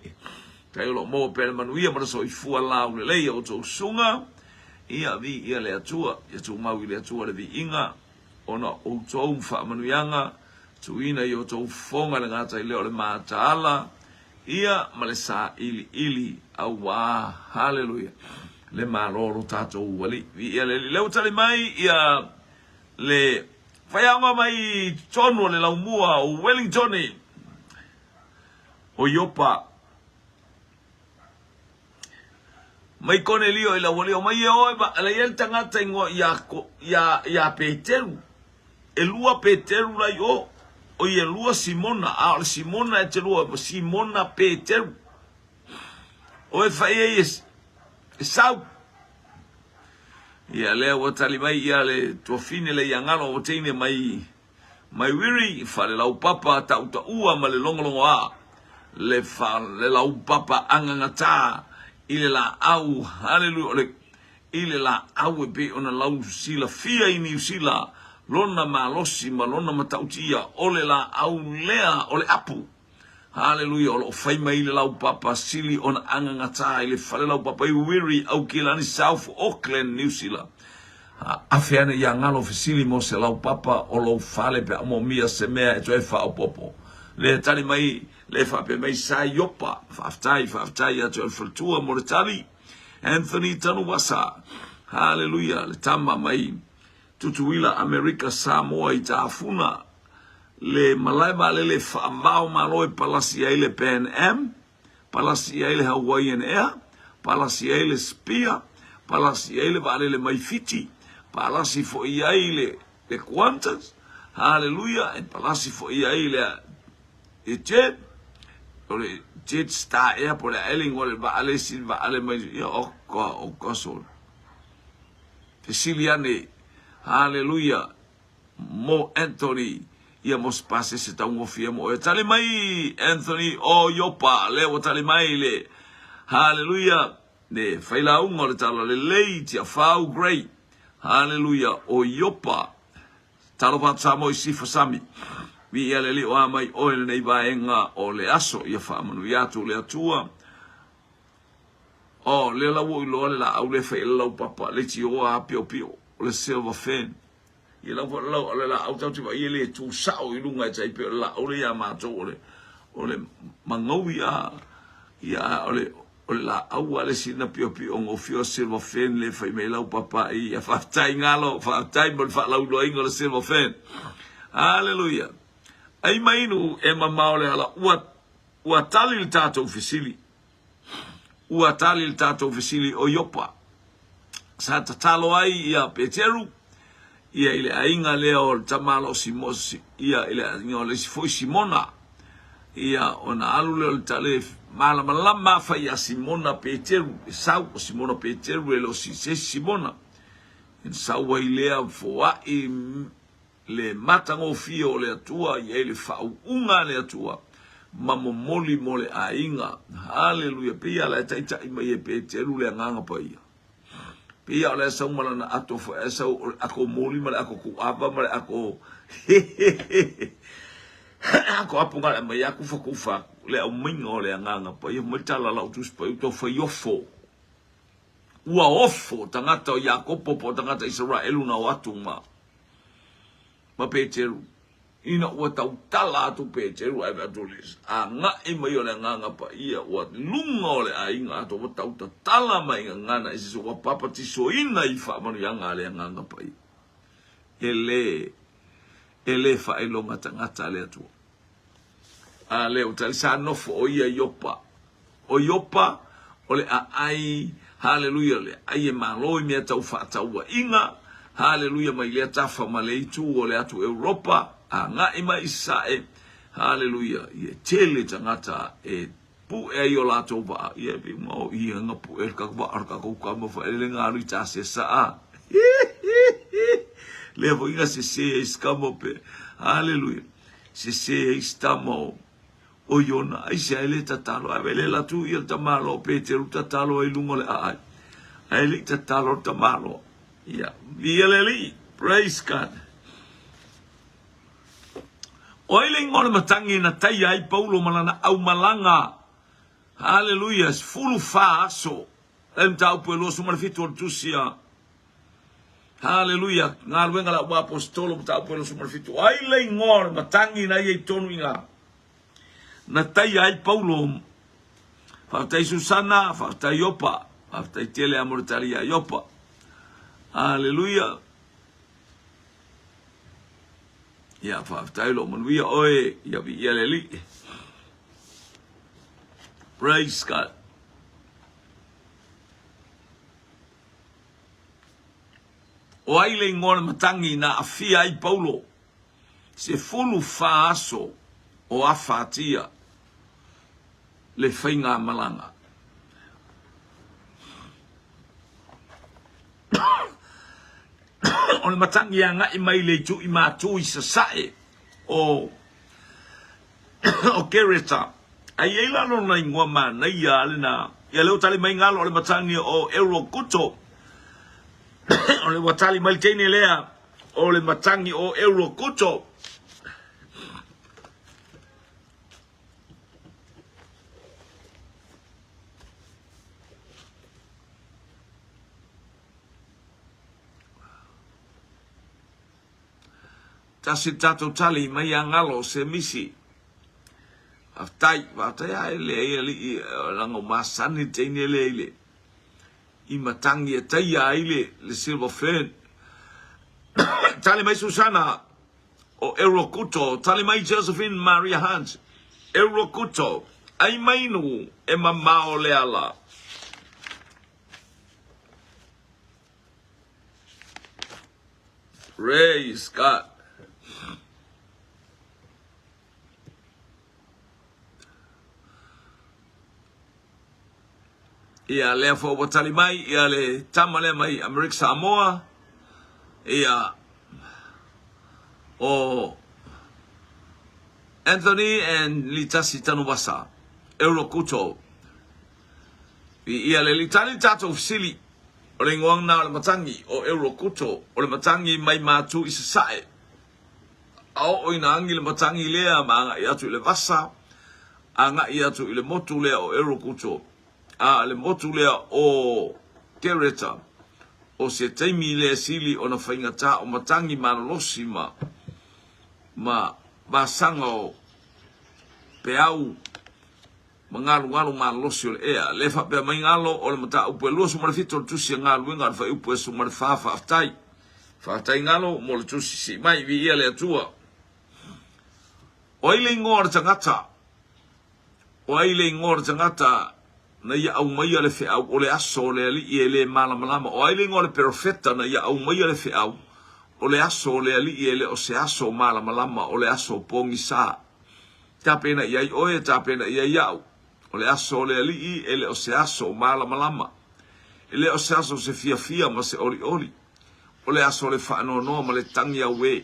Tai o lo maua pere manu ia mana soifua lau le leia o tau sunga. Ia vi ia le atua. Ia tu mau i le atua le vi inga. Ona o tau wha manu yanga. Tu ina i o tau fonga le ngata i leo le maataala. Ia ma le sa ili au wa. Hallelujah. Le maroro tatou wali ia le leu tali mai ia le whaianga mai tono le laumua o Wellington o Iopa mai Cornelio i la wali o mai e oe ba le el tangata ingo ia Peteru e lua Peteru la yo o ia lua Simona a o Simona e te lua Simona Peteru o e whaie e sau ia lea watali mai ia le tuafine le iangalo o teine mai wiri fa le lau papa tau ua ma le longolongo a le lau papa angangata ile la au hallelujah ile la au e pe ona lau sila fia i New Zealand lona malosi ma lona matautia ole la au lea ole apu. Hallelujah, o fai mai le lau papa sili on angangata ile fale lau papa i wiri au kilani South Auckland, New Zealand. Afeane ia ngalo fisili mo se lau papa o lo fale pe amo mia se mea e toi fa o popo. Le tali mai, le fa pe mai sa Iopa, faftai ya toi faltua mo le tali. Anthony Tanuwasa, hallelujah, le tama mai tutuila Amerika Samoa i taafuna. Le malai male le whaambao malo e palasi ai le Pan Am, palasi ai le Hawaiian Air, palasi ai le Spear, palasi ai le vale le Maifiti, palasi fo i ai le Qantas, hallelujah, e palasi fo i ai le Jet, o le Jet Star Air, po le ailing o le vale silva ale mai, ia oka sol. Pesiliane, hallelujah, Mo Anthony, ia mos pase se tau ngofia mo e tale mai Anthony o Iopa le o tale mai le hallelujah ne faila ungo le tala le late ya fau great hallelujah o Iopa talo pat samo i sifa sami vi ia le li o mai o le nei vaenga o le aso ia fa manu ia tu le atua o le la wo lo le la au le faila papa le ti o a pio le silver fin ia la au tau tima ia le tu sao i lunga tai pe la o le ia mato o le mangau ia o le la au ale sina pio ngo fio silver fin le fai me lau papa ia fa tai ngalo fa tai mo fa lau lo ingo le silver fin hallelujah ai mainu e mamao le ala ua tali il tato fisili o Iopa sa tatalo ai ia Peteru ia ile ainga leo tamalo simosi ia ile ainga le foi Simona ia ona alu leo tale malama fa ia Simona Peteru sau Simona Peteru lo si Simona in sau ile foa i le matango fio le atua ia ile fa unga le atua mamomoli mole ainga hallelujah pia la taita i mai Peteru le nganga pa ia pia ole sa umala na ato fo esa ako moli mala ako ku aba mala ako ako apunga mai aku fa le au mingo le nganga pa ia mala la utus pa to fa yofo ua ofo tangata o Iakopo po tangata Israelu na watu ma Peteru ina ua tau tala atu Peteru ai atulis a ngai mai o le nganga pa ia ua lunga o le ainga ato ua tau tala mai ngana isi ua papa tiso ina i wha manu yanga le nganga pa ia ele fa ilonga tangata le atua a leo tali sa nofo o ia Iopa o Iopa o le ai haleluya le ai maloi mea tau fa tau inga haleluya mai le tafa ma le itu o le atu Europa a nga ima isae haleluya ye tele tangata pu e yo la toba ye bi mo i nga pu e ka ba arka ko ka mo fa le nga ru ta se sa le vo inga se escamo pe haleluya se estamo o yona ai se ele tatalo avele la tu il tamalo Peteru tatalo e lungo le ai ele tatalo tamalo ya bieleli praise God o ele ngona matangi na tai ai Paulo malana au malanga haleluya fulu faso em tau pelo sumar fitu tusia haleluya ngalwe ngala wa apostolo tau pelo sumar fitu ai le ngona matangi na ye tonu inga na tai ai Paulo fatai Susana fatai Iopa fatai tele amortalia Iopa haleluya ya fatai lo manuia oe ya bi yeleli praise God o ai le ngona matangi na afia ai Paulo se fulu faaso o afatia le whainga malanga. O le matangi a ngai mai le tu i mātu i sasae o kereta. Ai eila no na ingua mana i ale na ia leo tali mai ngalo o le matangi o Eurokuto. O le watali mai teine lea o le matangi o Eurokuto. Tasi tato tali mai angalo se misi. Aftai a ele lango masani teine ele. I matangi e tai a le silver fern. Tali mai Susana o Eurokuto. Tali mai Josephine Maria Hans. Eurokuto. Ai mainu e mamao le ala. Praise God. Ia lea fo watali mai, ia le tamale mai Amerika Samoa, ia o Anthony and Litasi Tanubasa, Eurokuto. Ia le litali tato ufsili, o le ngoang na o le matangi o Eurokuto, o le matangi mai matu isasae. Ao o ina angi le matangi lea ma anga iatu le vasa, anga iatu le motu lea o Eurokuto. A le motu lea o kereta o se teimi lea sili o na whaingata o matangi maralosi ma basanga o peau ngalu maralosi o le ea le whapea mai ngalo o le mata upe lua sumarifito o tusi ngalu inga wha upe sumarifafa whaftai ngalo mo le tusi si mai vi ia le atua o ile ngor tangata na ia au mai ale fe au ole aso le ali ele malama o ai le profeta na ia au mai ale fe au ole aso le ali ele o se aso malama ole aso pongi sa tapena ia oe tapena ia iau ole aso le ali ele o se aso malama ele o se aso se fia ma se oli ole aso le fa no ma le tangi awe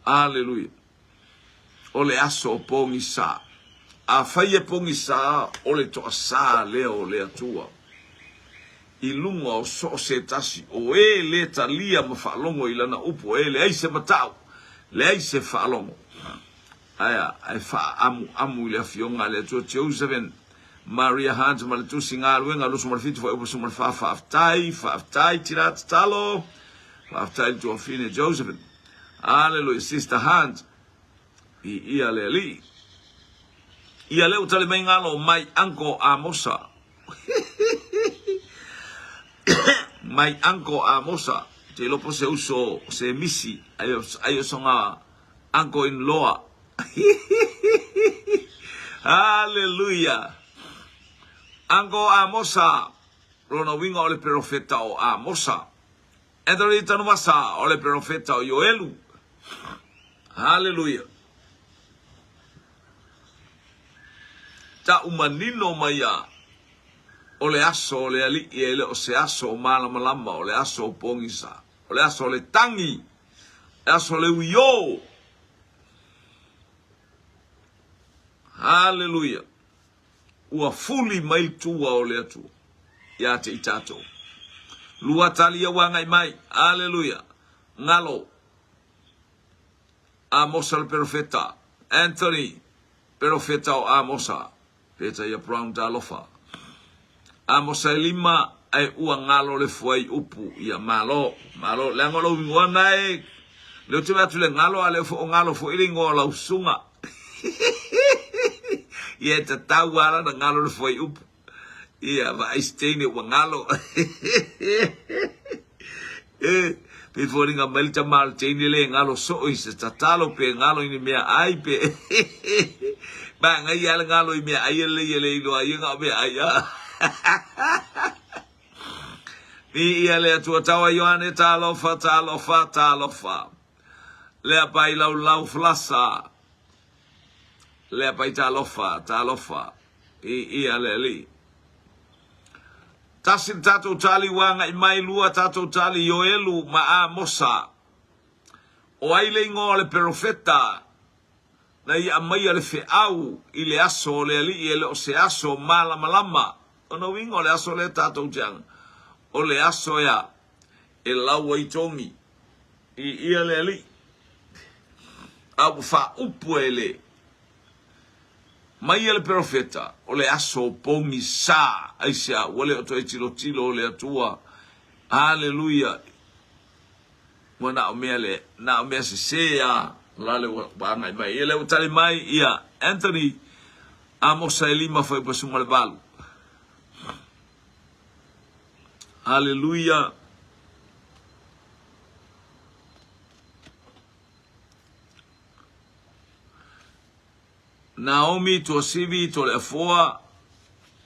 haleluya ole aso pongi sa a faia pongi sa o le toa sa leo le atua i lunga o so se tasi o le talia ma whaalongo i lana upo le aise matau le aise whaalongo ai wha amu i le fionga le atua Jerusalem Maria Hans malitu singalu ngalu sumar fitu fa upu sumar fa aftai tirat talo fa aftai tu afine Josephine. Hallelujah. Sister Hans ia leli ia leu tale mai ngalo mai anko Amosa mai anko Amosa te lopo se uso se misi ayo songa anko in loa. Hallelujah. Anko Amosa rona winga ole profeta o Amosa edori tanu masa ole profeta o Yoelu. Hallelujah. Ta umanino maya ole aso ole ali ele o se aso mala malamba ole aso pongisa ole aso ole tangi aso le uyo. Hallelujah. Ua fuli mai tua ole atu ya te itato lua talia wanga mai. Hallelujah. Ngalo Amosa el profeta Anthony profeta o Amosa peta ya brown dalofa Amosa lima ai ua ngalo le fuai upu ya malo le ngolo ngwana e le tua tu le ngalo ale fo ngalo fo ile ngola usunga ia te tauara na ngalo le fuai upu ia va istene ua ngalo pe foringa melta mal tene le ngalo so i se tatalo pe ngalo ini mea ai pe ba ngai ala ngalo i mea ai le lo ai nga be ai ni ia le tu tawa yoane talofa le apai lau flasa le apai talofa ia le li tasin tato tali wanga i mai lua tato tali Yoelu ma Amosa o aile ingo le profeta na i amai le fe au i le aso le ali i le o se aso malama ono wingo le aso le tato jang o le aso ya e lau waitongi i ia le ali au fa upu ele mai ele profeta o le aso pongi sa aisa wale o toi tilo o le atua. Hallelujah. Wana o mea se ya lale wanga mai ele o tali mai ia Anthony Amosa lima foi pasuma le balu. Hallelujah. Naomi to sivi to le foa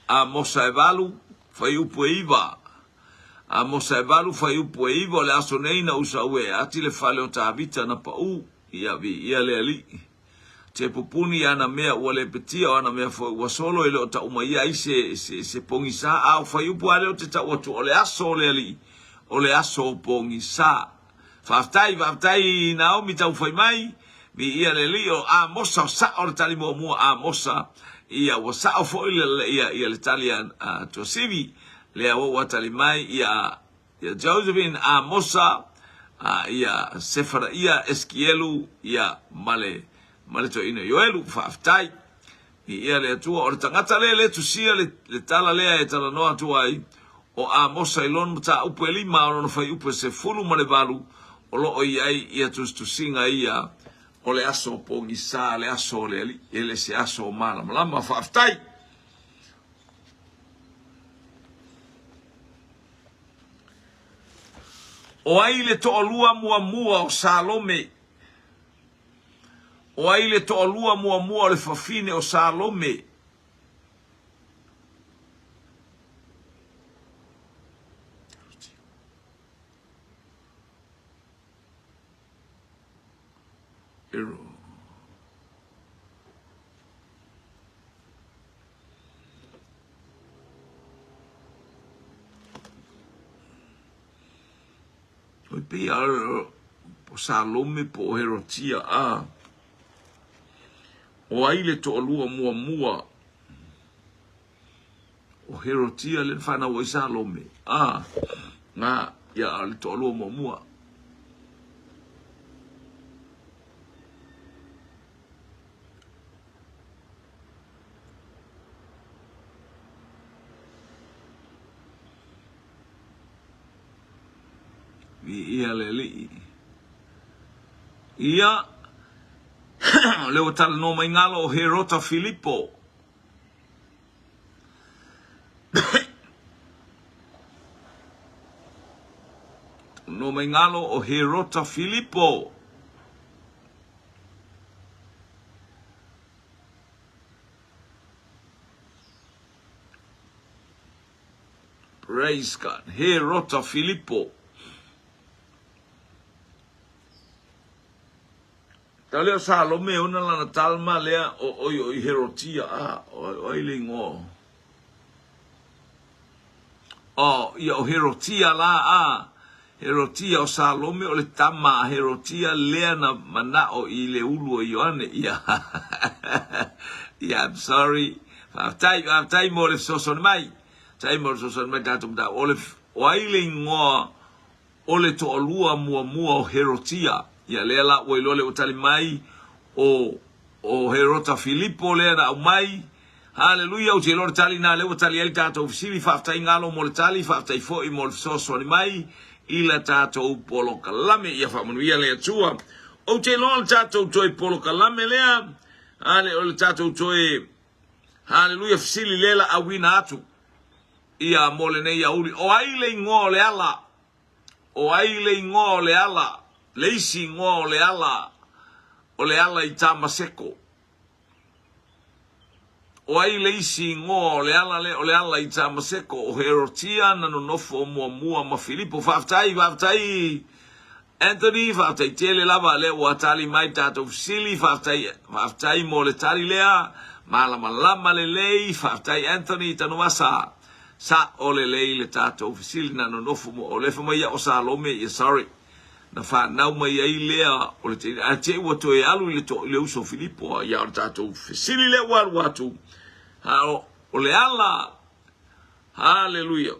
Amosa evalu fai upu iva. Amosa evalu fai upu iva le aso nei na usaue ati le fale o tavita na pau ia le ali. Te pupuni ana mea ua le petia o ana mea fai ua solo ele o ta umaia i se pongisa au fai upu ale o te ta watu o le aso le ali o le aso pongisa. Faftai Naomi tau fai mai mi ia le li o Amosa sa o le tali mua Amosa ia o sa o fo ia le talian to sivi le o watali mai ia Josephine Amosa ia Sefara ia Eskielu ia male to ino Yoelu faftai ia le tua o le tangata le tu sia le tala le e tala noa tuai o Amosa ilon mta upu e lima o no fai upu se fulu male balu o lo o iai ia tu singa ia o le aso pongi sa le aso le ali ele se aso malama faftai o ai le to olua mua o Salome o ai le to olua mua o le fafine o Salome o pe po Salome po Herotia o ai le to olua mua o Herotia le fana o Salome nga ya le to olua mua ia leli ia leo tala no mai ngalo o Herota Filippo no mai ngalo o Herota Filippo praise God Herota Filippo Taleo Salome ona lana talma lea o Herotia o ilingo. Ia o Herotia la Herotia o Salome o le tama Herotia lea na mana o i le ulu o Ioane ia. Yeah, I'm sorry. Faftai mo le soson mai. Tai mo le soson mai tatum da o ilingo o le to olua mua o Herotia. Ia lea la oi lole o tali mai o Herota Filippo lea na au mai. Haleluia o te lore tali na leo tali el tato fisili whaftai ngalo mo le tali whaftai fo I mo le soso ni mai ila tato polo kalame ia whamanuia lea tua. O te lore tato toi polo kalame lea hale o le tato toi haleluia fisili lela awina atu ia mo le nei auli o aile ingo le ala o aile ingo le ala leisi ngo o le ala I Tamaseko. O ai leisi ngo o le ala I Tamaseko o Herotia na no nofo mua ma Filippo whaftai Anthony whaftai tele lava le o atali mai tato fisili whaftai mo le tali lea malama le lei whaftai Anthony tanuasa sa o le lei le tato fisili na no nofo mo o le whamaya o Salome ia sorry na fa nau mai ai lea o le te ua toe alu le uso Filippo ia o tatou fisili le watu o le ala haleluia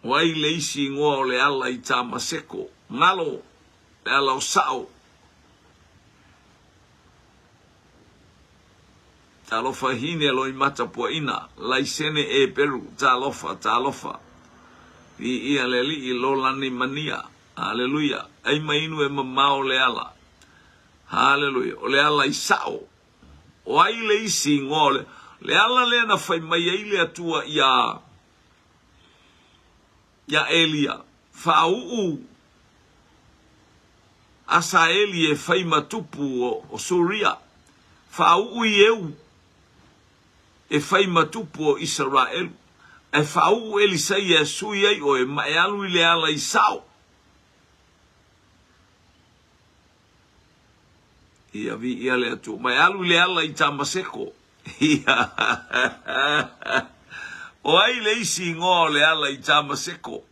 o ai le isi ngoa o le ala I Tamaseko ngalo le ala o sao talofa hine lo I matapuaina laisene e peru talofa ia leli I lolani mania haleluia ai mainu e mamao le ala haleluia o le ala I sao o ai le isi ngole le ala le na fai mai ai le atua ia Elia fa'u asa Elie fai matupu o Suria fa'u eu e fai matupu o Israel e fa'u Elisai e sui ai o e mai alu I le ala I sao ia vi ia le atu mai alu le ala I Tamaseko ia o ai le isi ngo le ala I Tamaseko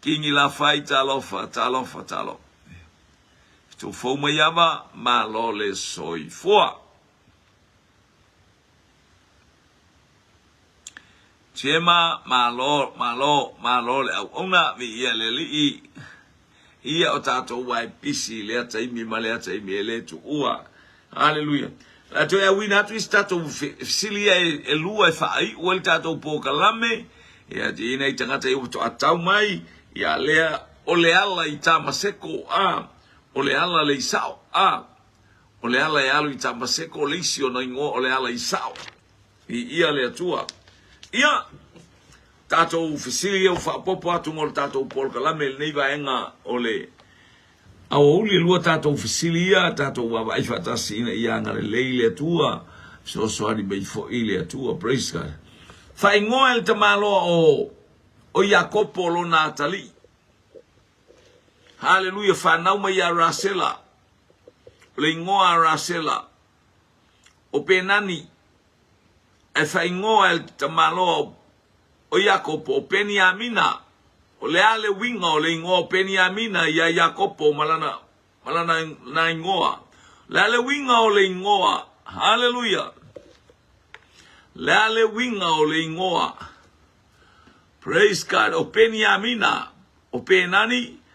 kingi la fai talofa tu fo mai ama ma lo le soi foa Chema malo le ona mi ia le li ia o tato wai pisi le ata imi male ata imi le tu ua haleluia la to ya wina tu stato fisilia e lua e fai o el tato po kalame ia dina I tangata I to atau mai ia lea o le ala I Tamaseko o le ala le isao o le ala e alu I Tamaseko le isio na ingo o le ala isao ia le atua ia tatou fisili o whapopo atu ngol tatou pol kalame nei vaenga o le au uli lua tatou fisili ia tatou wawa I whatasi ina ia ngare leile atua so soari bei fo ile atua praise God whaingoa el tamaloa o Iakopo lo Natali haleluia whanau mai a Rasela le ingoa Rasela o penani e whaingoa el tamaloa o Iakopo o Peniamina o le ale winga o le ingoa o Peniamina ia Iakopo malana na ingoa le ale winga o le ingoa haleluia le ale winga o le ingoa praise God o Peniamina o penani